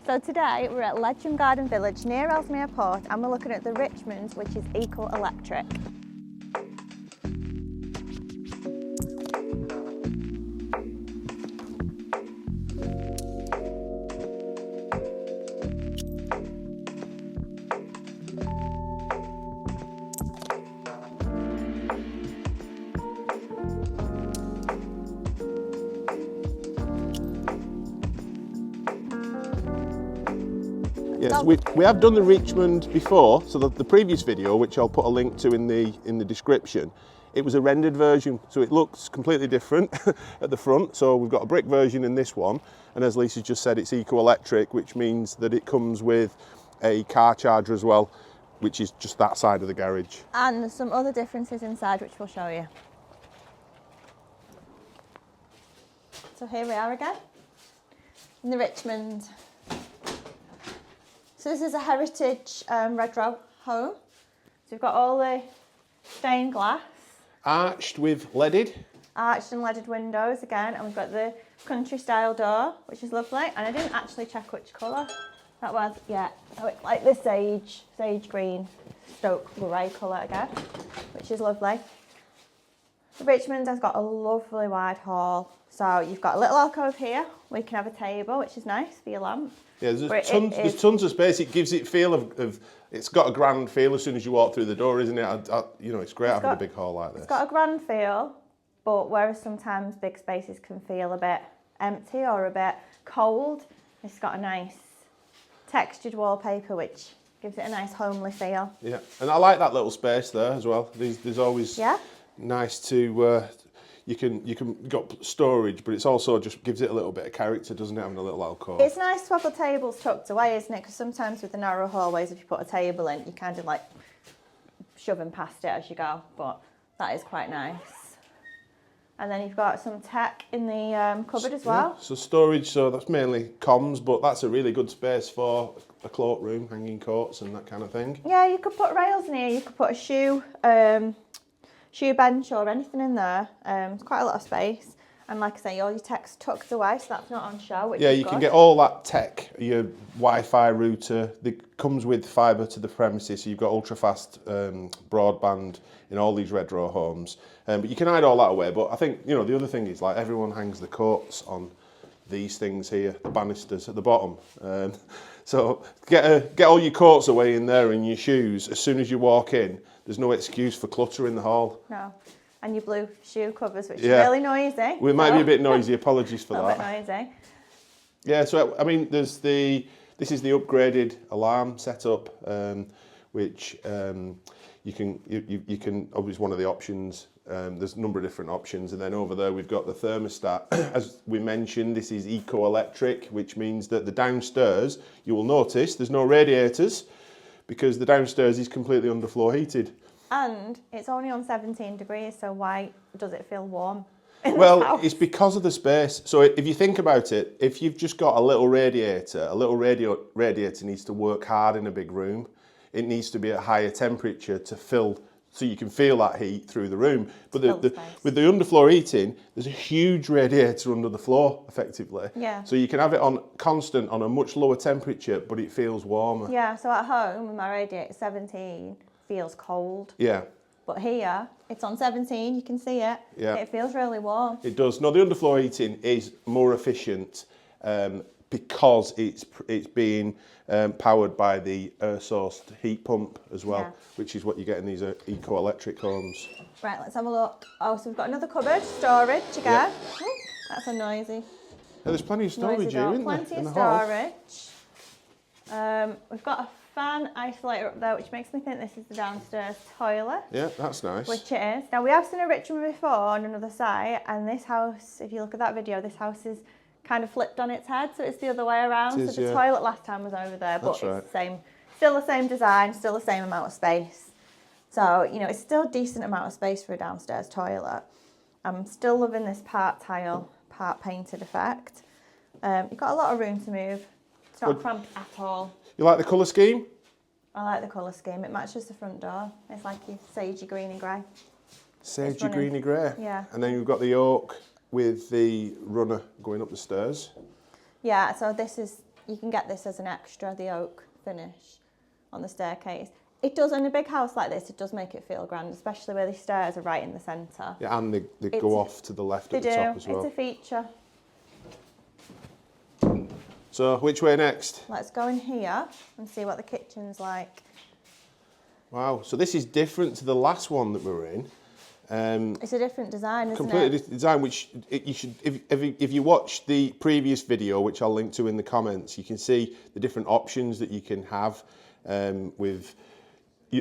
So today we're at Ledsham Garden Village near Ellesmere Port and we're looking at the Richmond, which is Eco Electric. Yes, we have done the Richmond before, so the previous video, which I'll put a link to in the description, it was a rendered version, so it looks completely different at the front. So we've got a brick version in this one, and as Lisa just said, it's Eco Electric, which means that it comes with a car charger as well, which is just that side of the garage. And there's some other differences inside, which we'll show you. So here we are again, in the Richmond. So this is a heritage Redrow home. So we've got all the stained glass. Arched with leaded. Arched and leaded windows again, and we've got the country style door, which is lovely. And I didn't actually check which colour that was yet. So it's like the sage green, Stoke grey colour again, which is lovely. The Richmond has got a lovely wide hall. So you've got a little alcove here where you can have a table, which is nice for your lamp. Yeah, there's tons of space. It gives it feel of it's got a grand feel as soon as you walk through the door, isn't it? You know, it's great having a big hall like this. It's got a grand feel, but whereas sometimes big spaces can feel a bit empty or a bit cold, it's got a nice textured wallpaper, which gives it a nice homely feel. Yeah, and I like that little space there as well. There's always nice to. You can got storage, but it's also just gives it a little bit of character, doesn't it, having a little alcove? It's nice to have the tables tucked away, isn't it? Because sometimes with the narrow hallways, if you put a table in, you kind of like shoving past it as you go, but that is quite nice. And then you've got some tech in the cupboard as well. Yeah, so storage, so that's mainly comms, but that's a really good space for a cloakroom, hanging coats and that kind of thing. Yeah, you could put rails in here, you could put a shoe bench or anything in there. It's quite a lot of space, and like I say, all your tech's tucked away, so that's not on show, which is you good. can get all that tech, your Wi-Fi router that comes with fibre to the premises, so you've got ultra fast broadband in all these Redrow homes, but you can hide all that away. But I think, you know, the other thing is, like, everyone hangs the coats on these things here, the banisters at the bottom. So get all your coats away in there and your shoes as soon as you walk in. There's no excuse for clutter in the hall. No. And your blue shoe covers, which is really noisy. We might be a bit noisy, apologies for that. A bit noisy. Yeah, so I mean, this is the upgraded alarm setup, which you can obviously one of the options. There's a number of different options, and then over there we've got the thermostat. As we mentioned, this is Eco Electric, which means that the downstairs, you will notice there's no radiators, because the downstairs is completely underfloor heated. And it's only on 17 degrees, so why does it feel warm? Well, it's because of the space. So if you think about it, if you've just got a little radiator needs to work hard in a big room. It needs to be at higher temperature to fill, so you can feel that heat through the room. But with the underfloor heating, there's a huge radiator under the floor, effectively. Yeah. So you can have it on constant on a much lower temperature, but it feels warmer. Yeah, so at home, with my radiator 17, feels cold. Yeah. But here, it's on 17, you can see it. Yeah. It feels really warm. It does. No, the underfloor heating is more efficient because it's being powered by the air-sourced heat pump as well, which is what you get in these Eco Electric homes. Right, let's have a look. Oh, so we've got another cupboard, storage again. Yeah. Ooh, that's a noisy. Yeah, there's plenty of storage here, isn't there? Plenty of storage. We've got a fan isolator up there, which makes me think this is the downstairs toilet. Yeah, that's nice. Which it is. Now, we have seen a Richmond before on another site, and this house, if you look at that video, this house is kind of flipped on its head, so it's the other way around. So the toilet last time was over there, but it's the same, still the same design, still the same amount of space. So, you know, it's still a decent amount of space for a downstairs toilet. I'm still loving this part tile, part painted effect. You've got a lot of room to move. It's not cramped at all. You like the colour scheme? I like the colour scheme. It matches the front door. It's like your sagey greeny grey. Sagey greeny grey? Yeah. And then you've got the oak with the runner going up the stairs. Yeah, so this is you can get this as an extra, the oak finish on the staircase. It does, in a big house like this, it does make it feel grand, especially where the stairs are right in the centre. Yeah, and they go off to the left at the top as well. It's a feature. So, which way next? Let's go in here and see what the kitchen's like. Wow, so this is different to the last one that we were in. It's a different design, isn't it? Completely different design, which you should, if you watch the previous video, which I'll link to in the comments, you can see the different options that you can have with.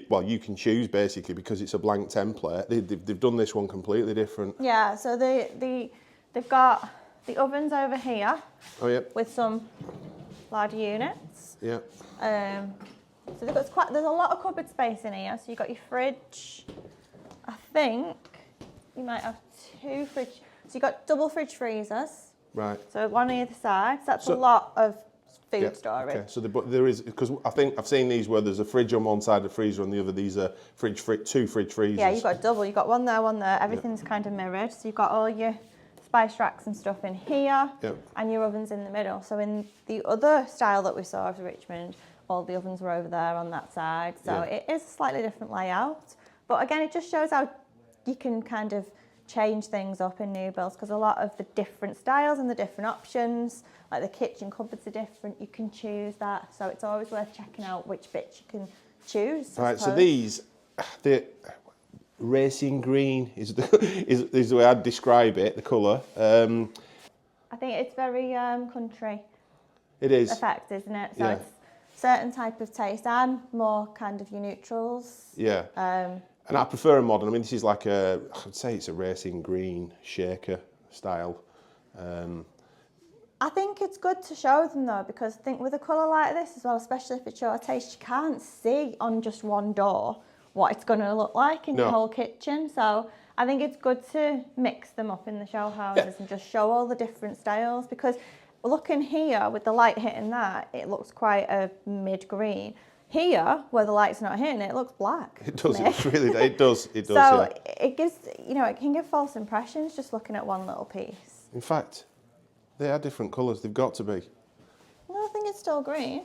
Well, you can choose basically because it's a blank template. They've done this one completely different. Yeah, so they've got the ovens over here. Oh yeah. With some larger units. Yeah. So there's a lot of cupboard space in here. So you've got your fridge. I think you might have 2 fridge. So you've got double fridge freezers. Right. So one on either side. So that's a lot of food storage. Okay, so there is, because I think I've seen these where there's a fridge on one side, a freezer on the other. These are 2 fridge freezers. Yeah, you've got double. You've got one there. Everything's kind of mirrored. So you've got all your spice racks and stuff in here, and your ovens in the middle. So in the other style that we saw of Richmond, all the ovens were over there on that side. So it is a slightly different layout. But again, it just shows how you can kind of change things up in new builds, because a lot of the different styles and the different options, like the kitchen cupboards are different, you can choose that. So it's always worth checking out which bits you can choose. Right, so these, the racing green is the way I'd describe it, the colour. I think it's very country. It is. Effect, isn't it? So it's certain type of taste. I'm more kind of your neutrals. Yeah. And I prefer a modern. I mean, this is like I would say it's a racing green shaker style. I think it's good to show them though, because I think with a colour like this as well, especially if it's your taste, you can't see on just one door what it's going to look like in your whole kitchen. So I think it's good to mix them up in the show houses and just show all the different styles, because looking here with the light hitting that, it looks quite a mid-green. Here, where the light's not hitting it, it looks black. It does, it does. So it gives, it can give false impressions just looking at one little piece. In fact, they are different colours, they've got to be. No, I think it's still green.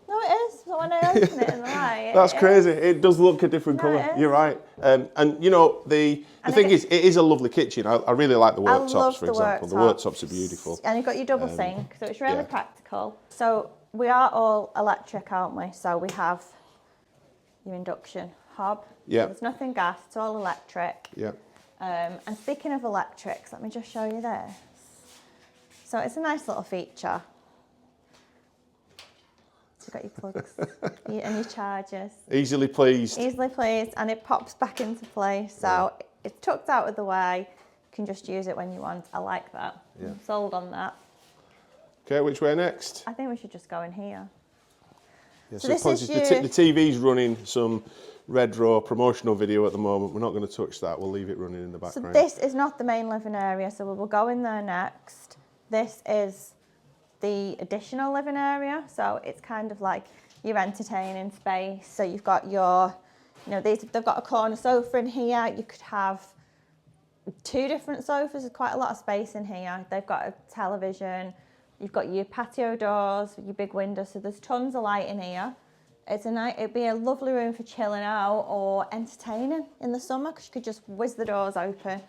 No, it is. So when I open it in the light, that's crazy. It does look a different colour. You're right. And the thing is, it is a lovely kitchen. I really like the worktops, for example. The worktops are beautiful. And you've got your double sink, so it's really practical. So we are all electric, aren't we? So we have your induction hob. Yeah. There's nothing gas. It's all electric. Yeah. And speaking of electrics, let me just show you this. So it's a nice little feature. You've got your plugs and your chargers. Easily pleased. Easily pleased, and it pops back into place. So it's tucked out of the way. You can just use it when you want. I like that. Yeah. I'm sold on that. Okay, which way next? I think we should just go in here. Yeah, so this is the TV's running some Redrow promotional video at the moment. We're not going to touch that. We'll leave it running in the background. So this is not the main living area, so we'll go in there next. This is the additional living area, so it's kind of like your entertaining space. So you've got your, they've got a corner sofa in here. You could have 2 different sofas. There's quite a lot of space in here. They've got a television. You've got your patio doors, your big windows. So there's tons of light in here. It'd be a lovely room for chilling out or entertaining in the summer, because you could just whiz the doors open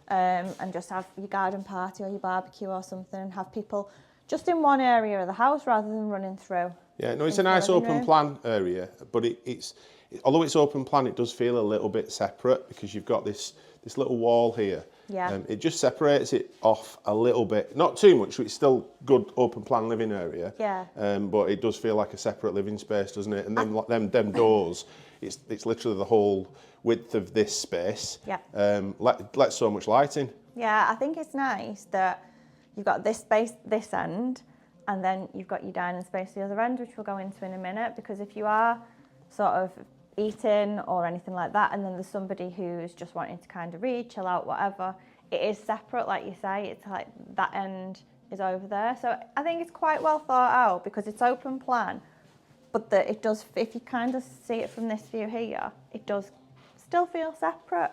and just have your garden party or your barbecue or something, and have people just in one area of the house rather than running through. Yeah, no, it's a nice open plan area, but although it's open plan, it does feel a little bit separate, because you've got this little wall here. Yeah. It just separates it off a little bit, not too much. So it's still good open plan living area. Yeah. But it does feel like a separate living space, doesn't it? And then them doors, it's literally the whole width of this space. Yeah. Let so much light in. Yeah, I think it's nice that you've got this space this end, and then you've got your dining space the other end, which we'll go into in a minute, because if you are sort of eating or anything like that, and then there's somebody who's just wanting to kind of read, chill out, whatever, it is separate, like you say. It's like that end is over there. So I think it's quite well thought out, because it's open plan, but it does, if you kind of see it from this view here, it does still feel separate,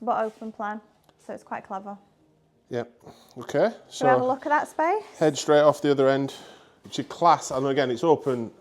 but open plan. So it's quite clever. Yep. Okay. So we have a look at that space. Head straight off the other end. which is class. And again, it's open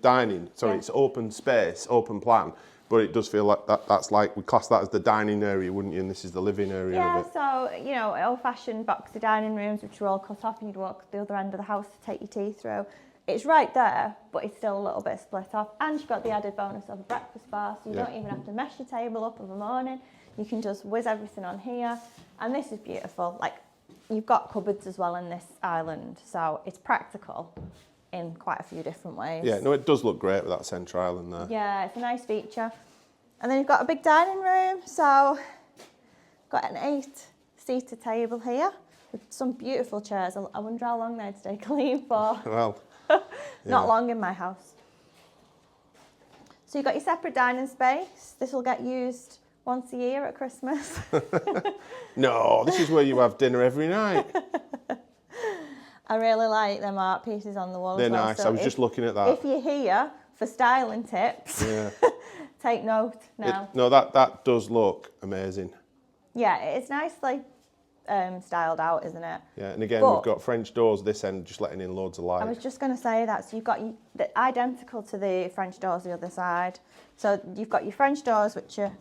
dining. Sorry, it's open space, open plan. But it does feel like that's like, we class that as the dining area, wouldn't you? And this is the living area of it. Yeah, so, you know, old-fashioned boxy dining rooms, which are all cut off, and you'd walk the other end of the house to take your tea through. It's right there, but it's still a little bit split off. And you've got the added bonus of a breakfast bar, so you don't even have to mess your table up of a morning. You can just whiz everything on here. And this is beautiful. Like, you've got cupboards as well in this island, so it's practical in quite a few different ways. Yeah, no, it does look great with that centre island there. Yeah, it's a nice feature. And then you've got a big dining room, so got an 8-seater table here with some beautiful chairs. I wonder how long they'd stay clean for. Well, not long in my house. So you've got your separate dining space. This will get used once a year at Christmas. No, this is where you have dinner every night. I really like them art pieces on the wall. They're as well. nice. So I was just looking at that. If you're here for styling tips, take note now. No, that does look amazing. Yeah, it's nicely styled out, isn't it? Yeah, and again, we've got French doors this end, just letting in loads of light. I was just going to say that. So you've got identical to the French doors the other side. So you've got your French doors, which are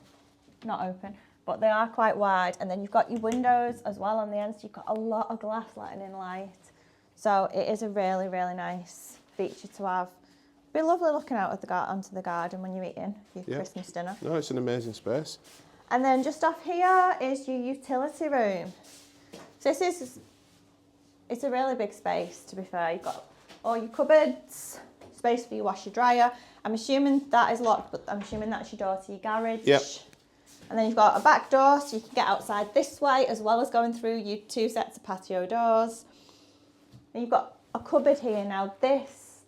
not open, but they are quite wide. And then you've got your windows as well on the end. So you've got a lot of glass letting in light. So it is a really, really nice feature to have. It'd be lovely looking out at onto the garden when you're eating your Christmas dinner. No, it's an amazing space. And then just off here is your utility room. So it's a really big space, to be fair. You've got all your cupboards, space for your washer dryer. I'm assuming that is locked, but I'm assuming that's your door to your garage. Yep. And then you've got a back door, so you can get outside this way, as well as going through your 2 sets of patio doors. And you've got a cupboard here. Now this,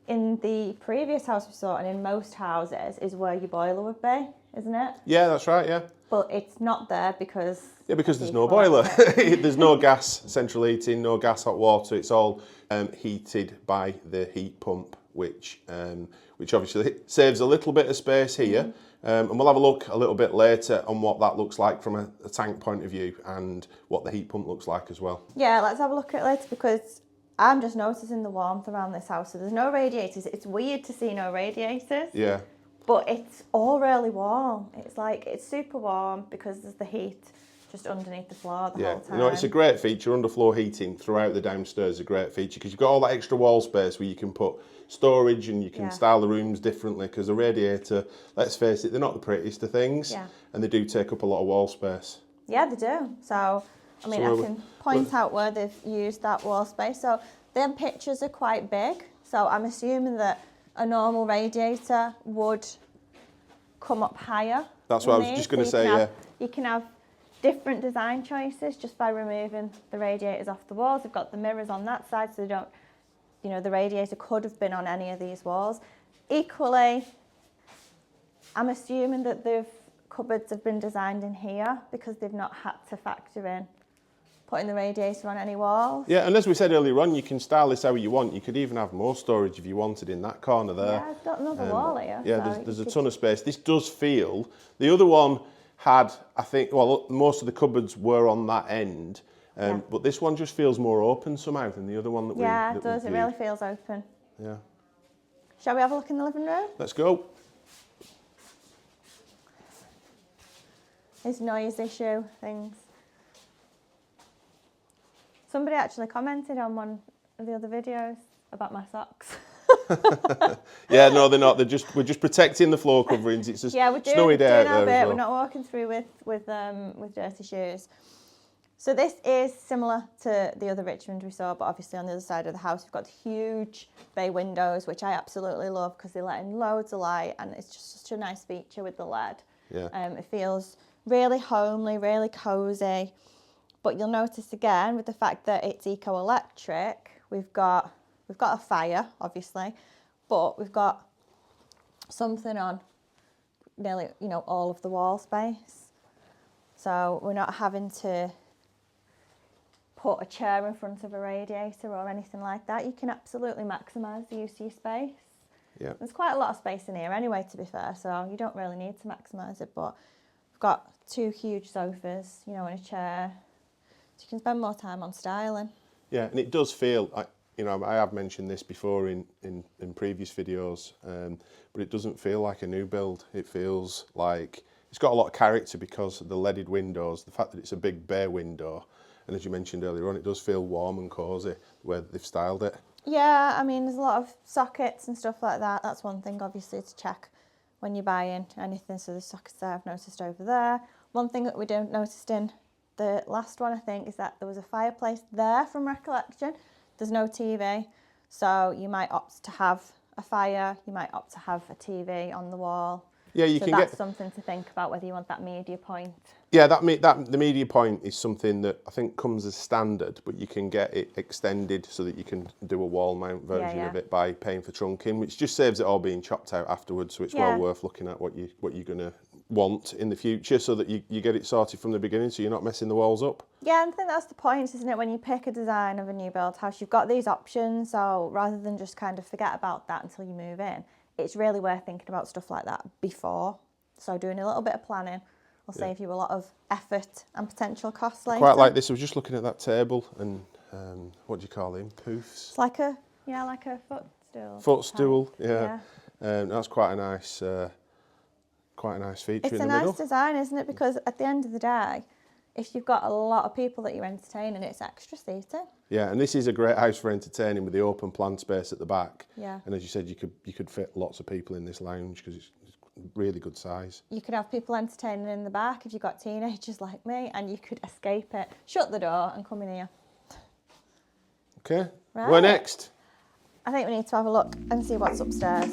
in the previous house we saw, and in most houses, is where your boiler would be, isn't it? Yeah, that's right, yeah. But it's not there because... Yeah, because there's no boiler. There's no gas, central heating, no gas, hot water. It's all heated by the heat pump, which obviously saves a little bit of space here. And we'll have a look a little bit later on what that looks like from a tank point of view and what the heat pump looks like as well. Yeah, let's have a look at it later, because I'm just noticing the warmth around this house. So there's no radiators. It's weird to see no radiators. Yeah. But it's all really warm. It's super warm because there's the heat just underneath the floor the whole time. You know, it's a great feature. Underfloor heating throughout the downstairs is a great feature because you've got all that extra wall space where you can put storage and you can style the rooms differently, because a radiator, let's face it, they're not the prettiest of things, and they do take up a lot of wall space. Yeah, they do. So, I mean, I can point out where they've used that wall space. So, them pictures are quite big. So, I'm assuming that a normal radiator would come up higher. That's what I was just going to say, You can have different design choices just by removing the radiators off the walls. They've got the mirrors on that side, so they don't, you know, the radiator could have been on any of these walls. Equally, I'm assuming that the cupboards have been designed in here because they've not had to factor in putting the radiator on any walls. Yeah, and as we said earlier on, you can style this how you want. You could even have more storage if you wanted in that corner there. Yeah, I've got another wall here. Yeah, so there's a ton of space. This does feel, the other one had, I think, well, most of the cupboards were on that end, but this one just feels more open somehow than the other one that it does. It really feels open. Yeah. Shall we have a look in the living room? Let's go. There's noise issue things. Somebody actually commented on one of the other videos about my socks. Yeah, no, they're not. We're just protecting the floor coverings. It's just snowy day out there. We're not walking through with dirty shoes. So this is similar to the other Richmond we saw, but obviously on the other side of the house, we've got huge bay windows, which I absolutely love because they let in loads of light, and it's just such a nice feature with the LED. Yeah. It feels really homely, really cosy. But you'll notice again with the fact that it's Eco Electric, we've got a fire, obviously, but we've got something on nearly, you know, all of the wall space. So we're not having to put a chair in front of a radiator or anything like that. You can absolutely maximise the use of your space. Yeah. There's quite a lot of space in here anyway, to be fair, so you don't really need to maximise it, but we've got 2 huge sofas, you know, and a chair. So you can spend more time on styling. Yeah, and it does feel, you know, I have mentioned this before in previous videos, but it doesn't feel like a new build. It feels like it's got a lot of character because of the leaded windows, the fact that it's a big bay window, and as you mentioned earlier on, it does feel warm and cosy where they've styled it. Yeah, I mean, there's a lot of sockets and stuff like that. That's one thing, obviously, to check when you're buying anything. So the sockets there, I've noticed over there. One thing that we don't noticed in the last one, I think, is that there was a fireplace there from recollection. There's no TV, so you might opt to have a fire, you might opt to have a TV on the wall. Yeah, you so can that's get something to think about, whether you want that media point. Yeah, the media point is something that I think comes as standard, but you can get it extended so that you can do a wall mount version of it by paying for trunking, which just saves it all being chopped out afterwards. So it's well worth looking at what you're gonna want in the future, so that you get it sorted from the beginning, so you're not messing the walls up. Yeah, and I think that's the point, isn't it? When you pick a design of a new build house, you've got these options. So rather than just kind of forget about that until you move in, it's really worth thinking about stuff like that before. So doing a little bit of planning will save you a lot of effort and potential costs later. Quite like this. I was just looking at that table and what do you call them? Poofs. It's like a footstool. Footstool. Yeah. That's quite a nice feature. It's in the middle. Nice design, isn't it? Because at the end of the day, if you've got a lot of people that you're entertaining, it's extra seating. Yeah, and this is a great house for entertaining with the open plan space at the back. Yeah. And as you said, you could fit lots of people in this lounge because it's really good size. You could have people entertaining in the back if you've got teenagers like me, and you could escape it, shut the door and come in here. Okay, where next? I think we need to have a look and see what's upstairs.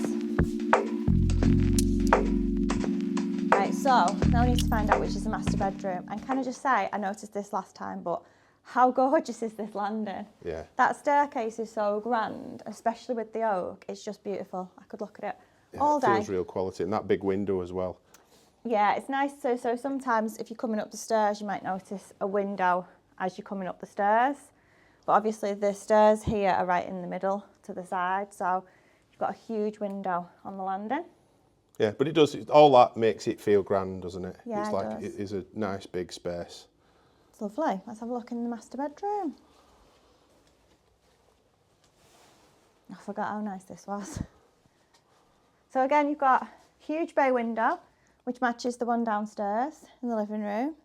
Right, so now we need to find out which is the master bedroom. And can I just say, I noticed this last time, but how gorgeous is this landing? Yeah. That staircase is so grand, especially with the oak. It's just beautiful. I could look at it all day. It feels real quality, and that big window as well. Yeah, it's nice. So sometimes if you're coming up the stairs, you might notice a window as you're coming up the stairs. But obviously the stairs here are right in the middle to the side, so you've got a huge window on the landing. Yeah, but it does, all that makes it feel grand, doesn't it? Yeah, it's like it is a nice big space. It's lovely. Let's have a look in the master bedroom. I forgot how nice this was. So again, you've got a huge bay window, which matches the one downstairs in the living room.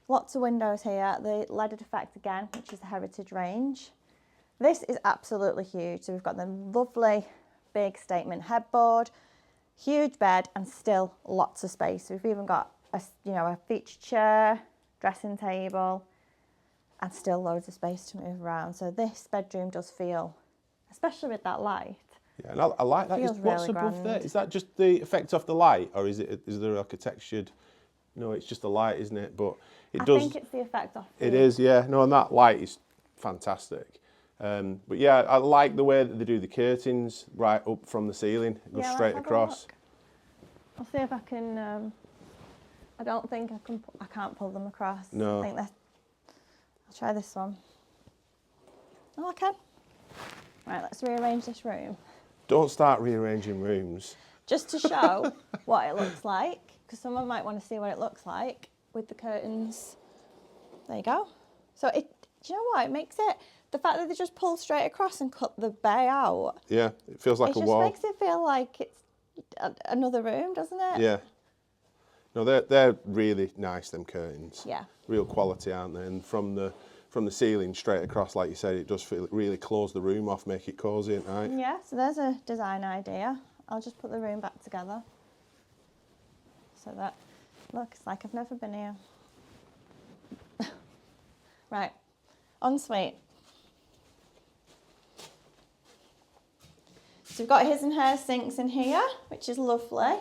Lots of windows here. The leaded effect again, which is the heritage range. This is absolutely huge. So we've got the lovely big statement headboard, huge bed, and still lots of space. So we've even got a featured chair, dressing table, and still loads of space to move around. So this bedroom does feel, especially with that light. Yeah, and I like that. What's above there? Is that just the effect of the light, or is there like a textured? No, it's just the light, isn't it? But I think it's the effect of it. It is, yeah. No, and that light is fantastic. But yeah, I like the way that they do the curtains right up from the ceiling, go straight across. I'll see if I can. I don't think I can. I can't pull them across. No. I think I'll try this one. Oh, I can. Right, let's rearrange this room. Don't start rearranging rooms. Just to show what it looks like, because someone might want to see what it looks like with the curtains. There you go. So do you know what? It makes it, the fact that they just pull straight across and cut the bay out. Yeah, it feels like a wall. It just makes it feel like it's another room, doesn't it? Yeah. No, they're really nice, them curtains. Yeah. Real quality, aren't they? And from the ceiling straight across, like you said, it does feel really close the room off, make it cosy at night. Yeah, so there's a design idea. I'll just put the room back together. So that, look, it's like I've never been here. Right, ensuite. So we've got his and her sinks in here, which is lovely.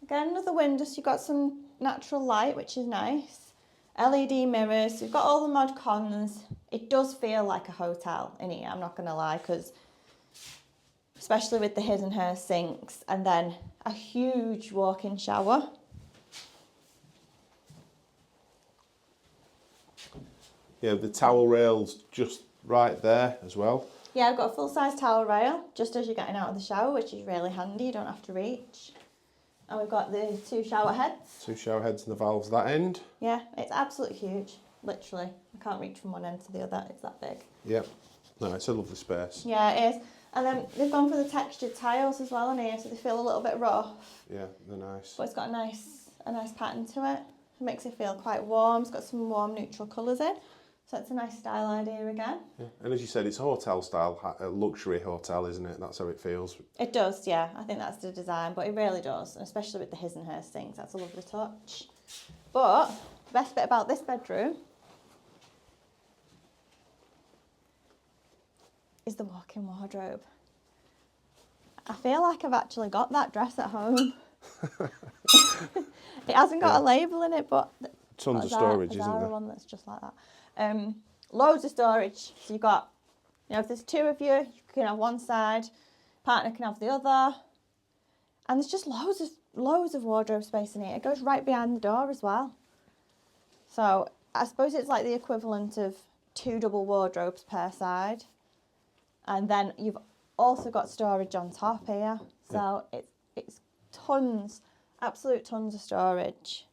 Again, another window, so you've got some natural light, which is nice. LED mirrors, so you've got all the mod cons. It does feel like a hotel in here, I'm not going to lie, because especially with the his and her sinks, and then a huge walk-in shower. Yeah, the towel rail's just right there as well. Yeah, I've got a full-size towel rail, just as you're getting out of the shower, which is really handy, you don't have to reach. And we've got the 2 shower heads. 2 shower heads and the valves that end. Yeah, it's absolutely huge, literally. I can't reach from one end to the other, it's that big. Yep. No, it's a lovely space. Yeah, it is. And then they've gone for the textured tiles as well in here, so they feel a little bit rough. Yeah, they're nice. But it's got a nice pattern to it. It makes it feel quite warm. It's got some warm neutral colours in. So it's a nice style idea again. Yeah. And as you said, it's a hotel style, a luxury hotel, isn't it? That's how it feels. It does, yeah. I think that's the design, but it really does. And especially with the his and hers things, that's a lovely touch. But the best bit about this bedroom is the walk-in wardrobe. I feel like I've actually got that dress at home. It hasn't got a label in it, but tons of storage, isn't there? One that's just like that. Loads of storage. So you've got, if there's two of you, you can have one side, partner can have the other, and there's just loads of wardrobe space in here. It goes right behind the door as well. So I suppose it's like the equivalent of 2 double wardrobes per side. And then you've also got storage on top here. So it's tons, absolute tons of storage.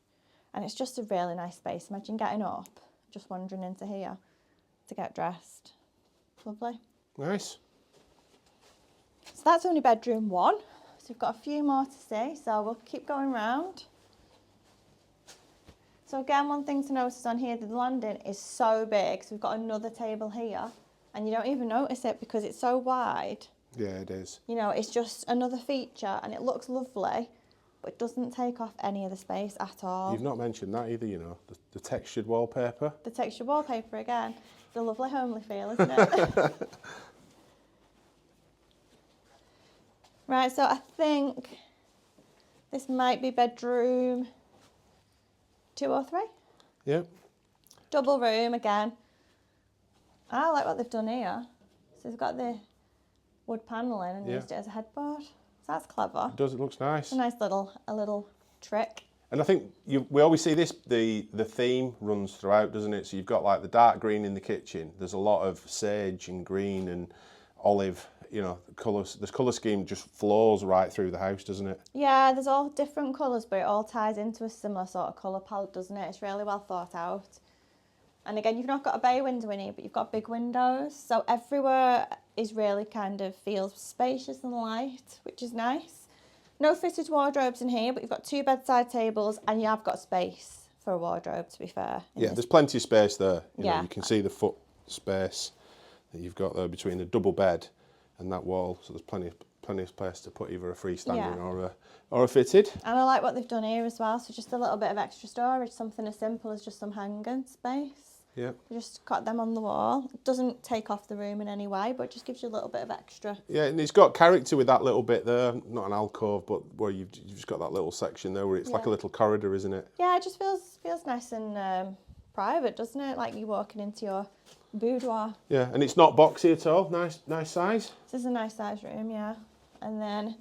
And it's just a really nice space. Imagine getting up, just wandering into here to get dressed. Lovely. Nice. So that's only bedroom 1. So we've got a few more to see. So we'll keep going round. So again, one thing to notice on here, the landing is so big. So we've got another table here. And you don't even notice it because it's so wide. Yeah, it is. It's just another feature and it looks lovely, but it doesn't take off any of the space at all. You've not mentioned that either, the textured wallpaper. The textured wallpaper again. It's a lovely homely feel, isn't it? Right, so I think this might be bedroom 2 or 3. Yeah. Double room again. I like what they've done here. So they've got the wood panelling and used it as a headboard. So that's clever. It does, it looks nice. It's a nice little trick. And I think we always see this, the theme runs throughout, doesn't it? So you've got like the dark green in the kitchen. There's a lot of sage and green and olive, colours. This colour scheme just flows right through the house, doesn't it? Yeah, there's all different colours, but it all ties into a similar sort of colour palette, doesn't it? It's really well thought out. And again, you've not got a bay window in here, but you've got big windows. So everywhere is really kind of feels spacious and light, which is nice. No fitted wardrobes in here, but you've got 2 bedside tables and you have got space for a wardrobe, to be fair. Yeah, there's plenty of space there. You can see the foot space that you've got there between the double bed and that wall. So there's plenty of space to put either a freestanding or a fitted. And I like what they've done here as well. So just a little bit of extra storage, something as simple as just some hanging space. Yeah. Just cut them on the wall. It doesn't take off the room in any way, but it just gives you a little bit of extra. Yeah, and it's got character with that little bit there. Not an alcove, but where you've just got that little section there where it's like a little corridor, isn't it? Yeah, it just feels nice and private, doesn't it? Like you're walking into your boudoir. Yeah, and it's not boxy at all. Nice size. This is a nice size room, yeah. And then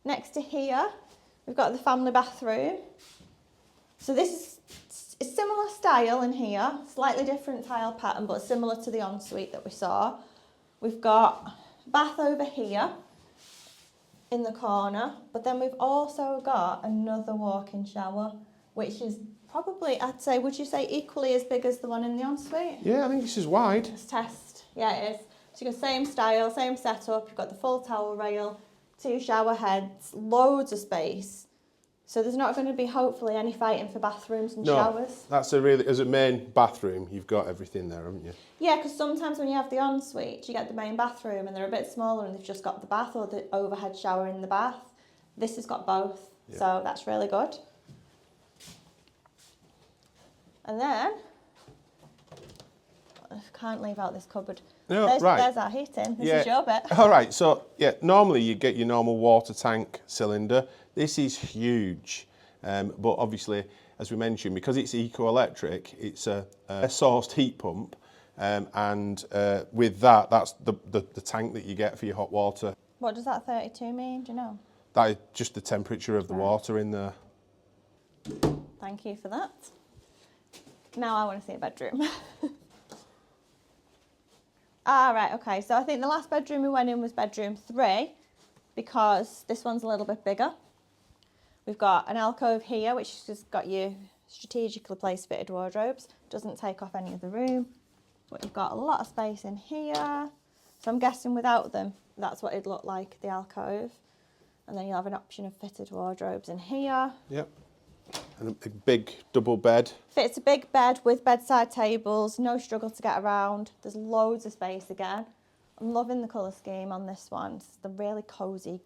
next to here, we've got the family bathroom. So this is a similar style in here, slightly different tile pattern, but similar to the ensuite that we saw. We've got bath over here in the corner, but then we've also got another walk-in shower, which is probably, I'd say, would you say equally as big as the one in the ensuite? Yeah, I think this is wide. Let's test. Yeah, it is. So you've got same style, same setup, you've got the full towel rail, 2 shower heads, loads of space. So there's not going to be, hopefully, any fighting for bathrooms and showers. That's as a main bathroom, you've got everything there, haven't you? Yeah, because sometimes when you have the ensuite, you get the main bathroom and they're a bit smaller and they've just got the bath or the overhead shower in the bath. This has got both, so that's really good. And then, I can't leave out this cupboard. No, there's our heating. This is your bit. All right, so normally you get your normal water tank cylinder. This is huge, but obviously, as we mentioned, because it's Eco Electric, it's a sourced heat pump, and with that's the tank that you get for your hot water. What does that 32 mean? Do you know? That is just the temperature of the water in there. Thank you for that. Now I want to see a bedroom. Right, okay, so I think the last bedroom we went in was bedroom 3 because this one's a little bit bigger. We've got an alcove here which has got your strategically placed fitted wardrobes. Doesn't take off any of the room, but you've got a lot of space in here. So I'm guessing without them, that's what it'd look like, the alcove. And then you'll have an option of fitted wardrobes in here. Yep. And a big double bed. Fits a big bed with bedside tables, no struggle to get around. There's loads of space again. I'm loving the colour scheme on this one. It's the really cosy.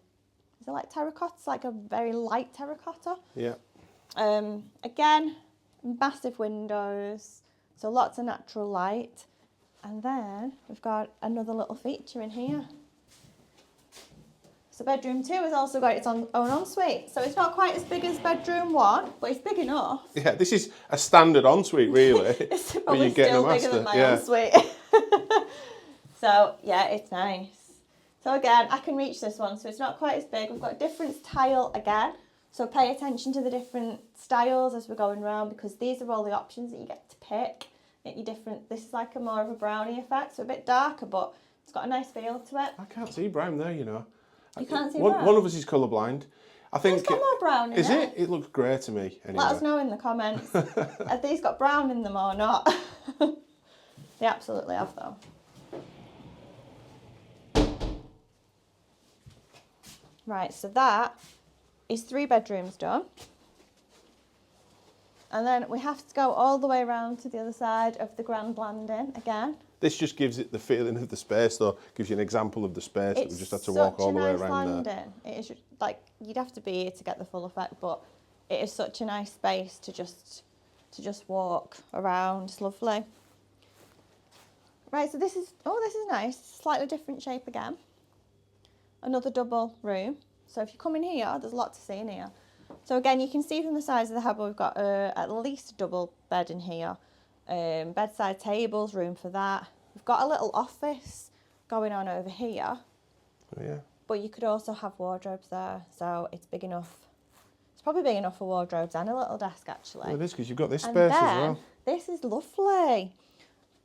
Is it like terracotta? It's like a very light terracotta. Yeah. Again, massive windows, so lots of natural light. And then we've got another little feature in here. So bedroom 2 has also got its own ensuite. So it's not quite as big as bedroom 1, but it's big enough. Yeah, this is a standard ensuite, really. It's probably still bigger than my ensuite. So yeah, it's nice. So again, I can reach this one, so it's not quite as big. We've got different tile again. So pay attention to the different styles as we're going around, because these are all the options that you get to pick. Get you different. This is like a more of a brownie effect, so a bit darker, but it's got a nice feel to it. I can't see brown there, you know. You can't see brown? One of us is colourblind. I think it's got more brown in it. Is it? It looks grey to me. Anyway. Let us know in the comments. Have these got brown in them or not? They absolutely have, though. Right, so that is 3 bedrooms done. And then we have to go all the way around to the other side of the grand landing again. This just gives it the feeling of the space, though. Gives you an example of the space that we just had to walk all the way around there. It is like, you'd have to be here to get the full effect, but it is such a nice space to just walk around. It's lovely. Right, so this is nice. Slightly different shape again. Another double room. So if you come in here, there's a lot to see in here. So again, you can see from the size of the hub, we've got at least a double bed in here. Bedside tables, room for that. We've got a little office going on over here. Oh, yeah. But you could also have wardrobes there, so it's big enough. It's probably big enough for wardrobes and a little desk, actually. Well, it is, because you've got this space as well. This is lovely.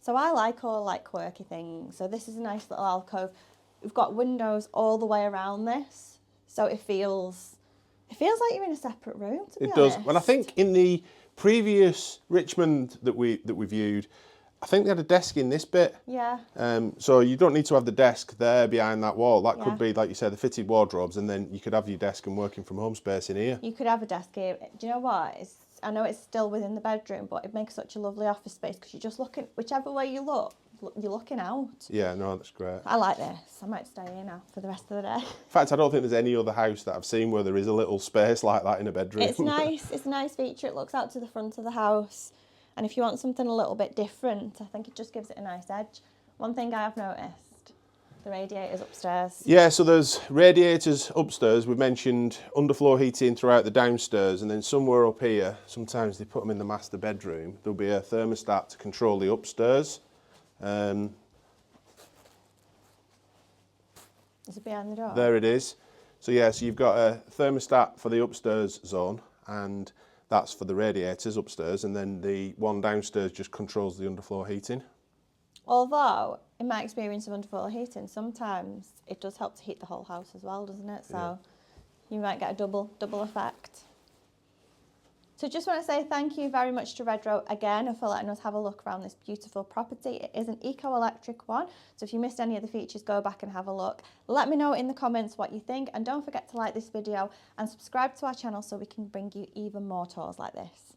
So I like all like quirky things. So this is a nice little alcove. We've got windows all the way around this, so it feels like you're in a separate room, to be honest. It does. Well, I think in the previous Richmond that we viewed, I think they had a desk in this bit. Yeah. So you don't need to have the desk there behind that wall. That could be, like you said, the fitted wardrobes, and then you could have your desk and working from home space in here. You could have a desk here. Do you know what? I know it's still within the bedroom, but it makes such a lovely office space because you're just looking, whichever way you look, you're looking out. Yeah, no, that's great. I like this. I might stay here now for the rest of the day. In fact, I don't think there's any other house that I've seen where there is a little space like that in a bedroom. It's nice. It's a nice feature. It looks out to the front of the house. And if you want something a little bit different, I think it just gives it a nice edge. One thing I have noticed, the radiators upstairs. Yeah, so there's radiators upstairs. We mentioned underfloor heating throughout the downstairs, and then somewhere up here, sometimes they put them in the master bedroom. There'll be a thermostat to control the upstairs. Is it behind the door? There it is. So yeah, so you've got a thermostat for the upstairs zone, and that's for the radiators upstairs, and then the one downstairs just controls the underfloor heating. Although, in my experience of underfloor heating, sometimes it does help to heat the whole house as well, doesn't it? So you might get a double effect. So just want to say thank you very much to Redrow again for letting us have a look around this beautiful property. It is an Eco Electric one, so if you missed any of the features, go back and have a look. Let me know in the comments what you think, and don't forget to like this video and subscribe to our channel so we can bring you even more tours like this.